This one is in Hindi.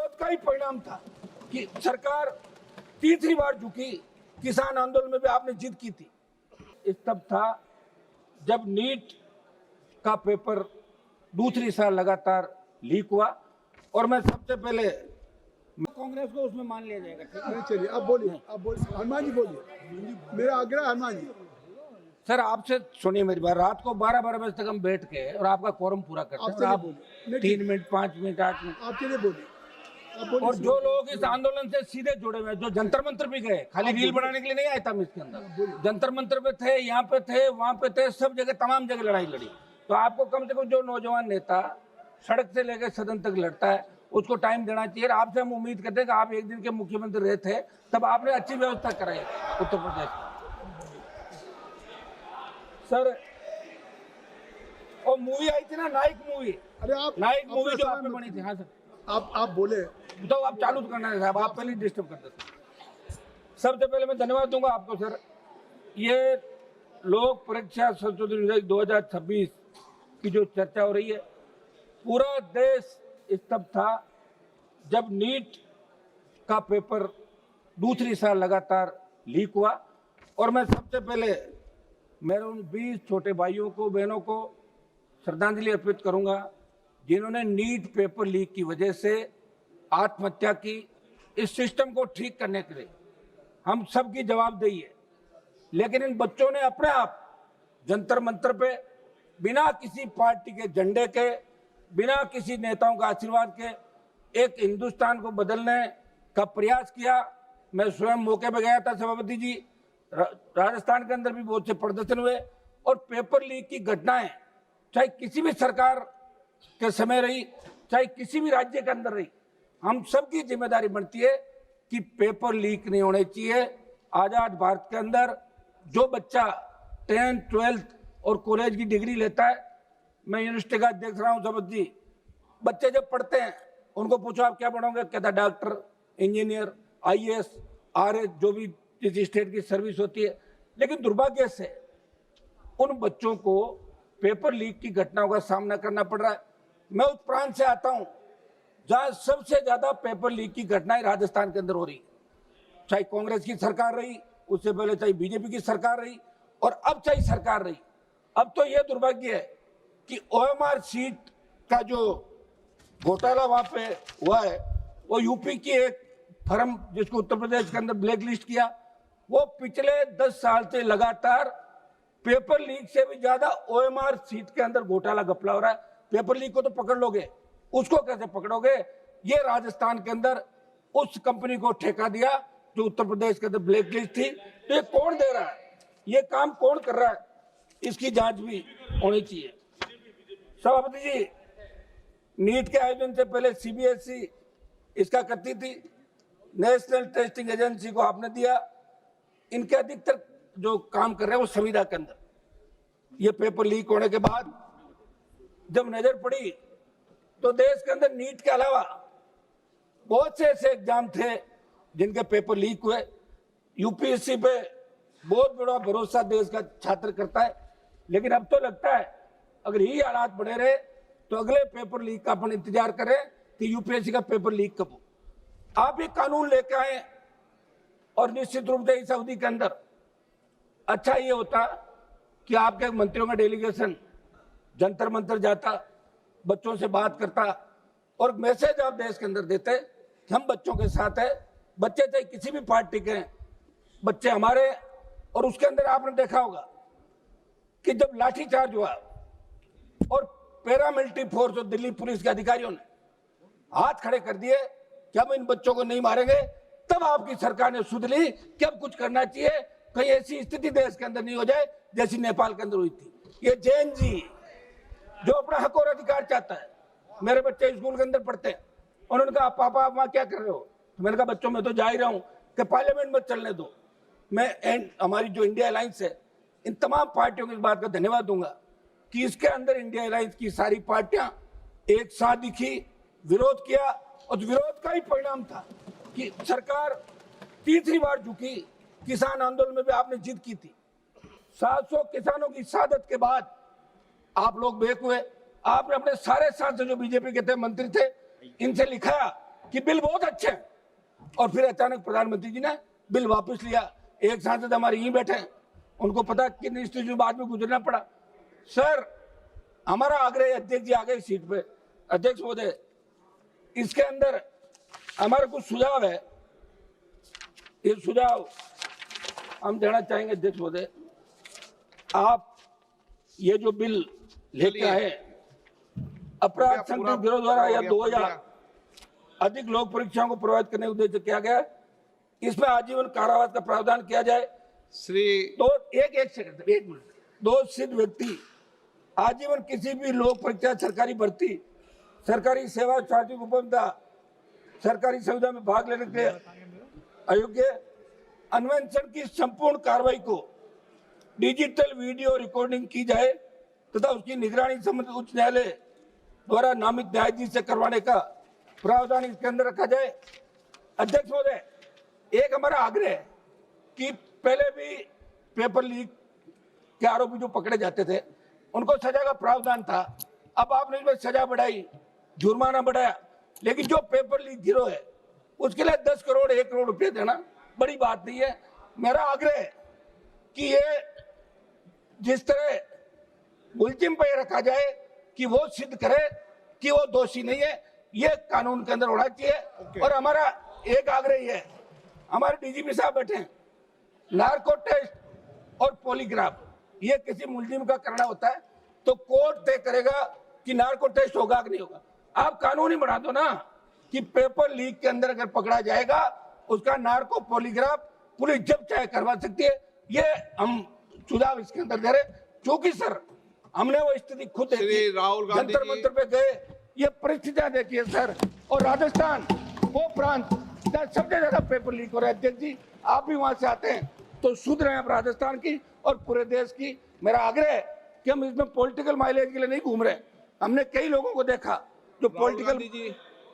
विरोध का ही परिणाम था कि सरकार तीसरी बार झुकी। किसान आंदोलन में भी आपने जिद की थी। इस तब था जब नीट का पेपर दूसरी साल लगातार लीक हुआ और मैं सबसे पहले कांग्रेस को उसमें मान लिया जाएगा। ठीक है, चलिए आप बोलिए, हनुमान जी बोलिए, मेरा आग्रह हनुमान जी। सर आपसे सुनिए मेरी बात। रात को 12-12 बजे तक हम बैठ के और आपका कोरम पूरा करते हैं और आप 3 मिनट 5 मिनट 8 मिनट आपके लिए बोलिए, और जो लोग इस आंदोलन से सीधे जुड़े हुए हैं, जो जंतर मंत्र भी गए, खाली रील बनाने के लिए नहीं आया था मैं इसके अंदर, जंतर मंत्र पे थे, यहाँ पे थे, वहां पे थे, सब जगह तमाम जगह लड़ाई लड़ी। तो आपको कम से कम जो नौजवान नेता सड़क से लेकर सदन तक लड़ता है उसको टाइम देना चाहिए। आपसे हम उम्मीद करते हैं कि आप एक दिन के मुख्यमंत्री रहे थे, तब आपने अच्छी व्यवस्था कराई उत्तर प्रदेश में। सर और मूवी आई थी ना, नायक मूवी, अरे आप नायक मूवी जो आप पे बनी थी। हाँ सर, आप बोले तो आप चालू करना है साहब, आप पहले डिस्टर्ब करते थे। सबसे पहले मैं धन्यवाद दूंगा आपको सर। ये लोक परीक्षा संशोधन विधेयक 2026 की जो चर्चा हो रही है, पूरा देश इस तब था जब नीट का पेपर दूसरी साल लगातार लीक हुआ और मैं सबसे पहले मेरे उन 20 छोटे भाइयों को बहनों को श्रद्धांजलि अर्पित करूंगा जिन्होंने नीट पेपर लीक की वजह से आत्महत्या की। इस सिस्टम को ठीक करने के लिए हम सबकी जवाबदेही है, लेकिन इन बच्चों ने अपने आप जंतर मंतर पे बिना किसी पार्टी के झंडे के, बिना किसी नेताओं का आशीर्वाद के एक हिंदुस्तान को बदलने का प्रयास किया। मैं स्वयं मौके पर गया था सभापति जी, राजस्थान के अंदर भी बहुत से प्रदर्शन हुए और पेपर लीक की घटनाएं चाहे किसी भी सरकार के समय रही, चाहे किसी भी राज्य के अंदर रही, हम सबकी जिम्मेदारी बनती है कि पेपर लीक नहीं होने चाहिए। आजाद भारत के अंदर जो बच्चा 10th 12th और कॉलेज की डिग्री लेता है, मैं यूनिवर्सिटी का देख रहा हूँ सभापति जी, बच्चे जब पढ़ते हैं उनको पूछो आप क्या पढ़ोगे, कहता डॉक्टर, इंजीनियर, IAS, RS, जो भी जिस स्टेट की सर्विस होती है। लेकिन दुर्भाग्य से उन बच्चों को पेपर लीक की घटनाओं का सामना करना पड़ रहा है। मैं उस प्रांत से आता हूं जहां सबसे ज्यादा पेपर लीक की घटनाएं राजस्थान के अंदर हो रही, चाहे कांग्रेस की सरकार रही, उससे पहले चाहे बीजेपी की सरकार रही और अब चाहे सरकार रही। अब तो यह दुर्भाग्य है कि OMR सीट का जो घोटाला वहां पे हुआ है, वो यूपी की एक फर्म जिसको उत्तर प्रदेश के अंदर ब्लैक लिस्ट किया, वो पिछले 10 साल से लगातार पेपर लीक से भी ज्यादा OMR सीट के अंदर घोटाला घपला हो रहा है। पेपर लीक को तो पकड़ लोगे, उसको कैसे पकड़ोगे? ये राजस्थान के अंदर उस कंपनी को ठेका दिया जो उत्तर प्रदेश के अंदर ब्लैक लिस्ट थी। तो ये कौन दे रहा है, ये काम कौन कर रहा है, इसकी जांच भी होनी चाहिए। सभापति जी, नीट के आयोजन से पहले CBSE इसका करती थी, नेशनल टेस्टिंग एजेंसी को आपने दिया। इनके अधिकतर जो काम कर रहे हैं वो संविदा के अंदर। ये पेपर लीक होने के बाद जब नजर पड़ी तो देश के अंदर नीट के अलावा बहुत से ऐसे एग्जाम थे जिनके पेपर लीक हुए। UPSC पे बहुत बड़ा भरोसा देश का छात्र करता है, लेकिन अब तो लगता है अगर यही हालात बने रहे तो अगले पेपर लीक का अपन इंतजार करें कि UPSC का पेपर लीक कब हो। आप ये कानून लेके आए और निश्चित रूप से इस अवधि के अंदर अच्छा ये होता कि आपके मंत्रियों का डेलीगेशन जंतर मंतर जाता, बच्चों से बात करता और मैसेज आप देश के अंदर देते कि हम बच्चों के साथ है। बच्चे चाहे किसी भी पार्टी के हैं, बच्चे हमारे। और उसके अंदर आपने देखा होगा कि जब लाठीचार्ज हुआ और पैरामिलिट्री फोर्स और दिल्ली पुलिस के अधिकारियों ने हाथ खड़े कर दिए कि हम इन बच्चों को नहीं मारेंगे, तब आपकी सरकार ने सुध ली कि अब कुछ करना चाहिए, कहीं ऐसी स्थिति देश के अंदर नहीं हो जाए जैसी नेपाल के अंदर हुई थी। ये जैन जी जो अपना हक और अधिकार चाहता है, मेरे बच्चे स्कूल के अंदर पढ़ते हैं, उन्होंने कहा पापा आप वहां क्या कर रहे हो? तो मैंने कहा बच्चों में तो जा ही रहा हूं कि पार्लियामेंट मत चलने दो। मैं हमारी जो इंडिया अलायंस है, इन तमाम पार्टियों को इस बात का धन्यवाद दूंगा कि इसके अंदर इंडिया अलायंस की सारी पार्टियां एक साथ दिखी, विरोध किया और विरोध का ही परिणाम था कि सरकार तीसरी बार झुकी। किसान आंदोलन में भी आपने जिद की थी। 700 किसानों की शहादत के बाद आप लोग बेक हुए। आपने अपने सारे सांसद जो बीजेपी के थे, मंत्री थे, इनसे लिखाया कि बिल बहुत अच्छे हैं, और फिर अचानक प्रधानमंत्री जी ने बिल वापस लिया। एक सांसद हमारे यहीं बैठे हैं, उनको पता कितनी स्थिति बाद में गुजरना पड़ा। सर, हमारा आग्रह है, अध्यक्ष जी आ गए सीट पे, अध्यक्ष महोदय, इसके अंदर हमारा कुछ सुझाव है। ये सुझाव हम देना चाहेंगे अध्यक्ष महोदय। आप ये जो बिल लेके आए, अपराध संगठित गिरोह द्वारा या 2000 अधिक लोक परीक्षाओं को प्रभावित करने के उद्देश्य से किया गया, इसमें आजीवन कारावास का प्रावधान किया जाए। श्री तो एक मिनट, दो सिद्ध व्यक्ति आजीवन किसी भी लोक परीक्षा, सरकारी भर्ती, सरकारी सेवा, स्वास्थ्य उपभोक्ता, सरकारी सुविधा में भाग लेने के अयोग्य, अन्वेषण की संपूर्ण कार्रवाई को डिजिटल वीडियो रिकॉर्डिंग की जाए तथा उसकी निगरानी संबंधित उच्च न्यायालय द्वारा नामित न्यायाधीश से करवाने का प्रावधान इसके अंदर रखा जाए। अध्यक्ष महोदय, एक हमारा आग्रह है कि पहले भी पेपर लीक के आरोपी जो पकड़े जाते थे उनको सजा का प्रावधान था, अब आपने इसमें सजा बढ़ाई, जुर्माना बढ़ाया, लेकिन जो पेपर लीक गिरोह है उसके लिए 10 करोड़ 1 करोड़ रुपए देना बड़ी बात नहीं है। मेरा आग्रह है कि ये जिस तरह मुलजिम पे रखा जाए कि वो सिद्ध करे कि वो दोषी नहीं है, ये कानून के अंदर होना चाहिए। और हमारा एक आग्रह ये है, हमारे डीजीपी साहब बैठे हैं, नार्को टेस्ट और पॉलीग्राफ ये किसी मुलजिम का करना होता है तो कोर्ट तय करेगा कि नार्को टेस्ट होगा कि नहीं होगा। आप कानून ही बना दो ना कि पेपर लीक के अंदर अगर पकड़ा जाएगा उसका नार्को पॉलीग्राफ पुलिस जब चाहे करवा सकती है। ये हम सुझाव इसके अंदर दे रहे, क्योंकि सर हमने वो स्थिति खुद देखी, राहुल गांधी जंतर मंतर पे गए, ये परिस्थितियां देखिए सर। और राजस्थान वो प्रांत जहाँ सबसे ज्यादा पेपर लीक हो रहा है, अध्यक्ष जी आप भी वहां से आते हैं तो सुध रहे हैं आप राजस्थान की और पूरे देश की। मेरा आग्रह है कि हम इसमें पॉलिटिकल माइलेज के लिए नहीं घूम रहे। हमने कई लोगों को देखा जो राहुल गांधी पॉलिटिकल जी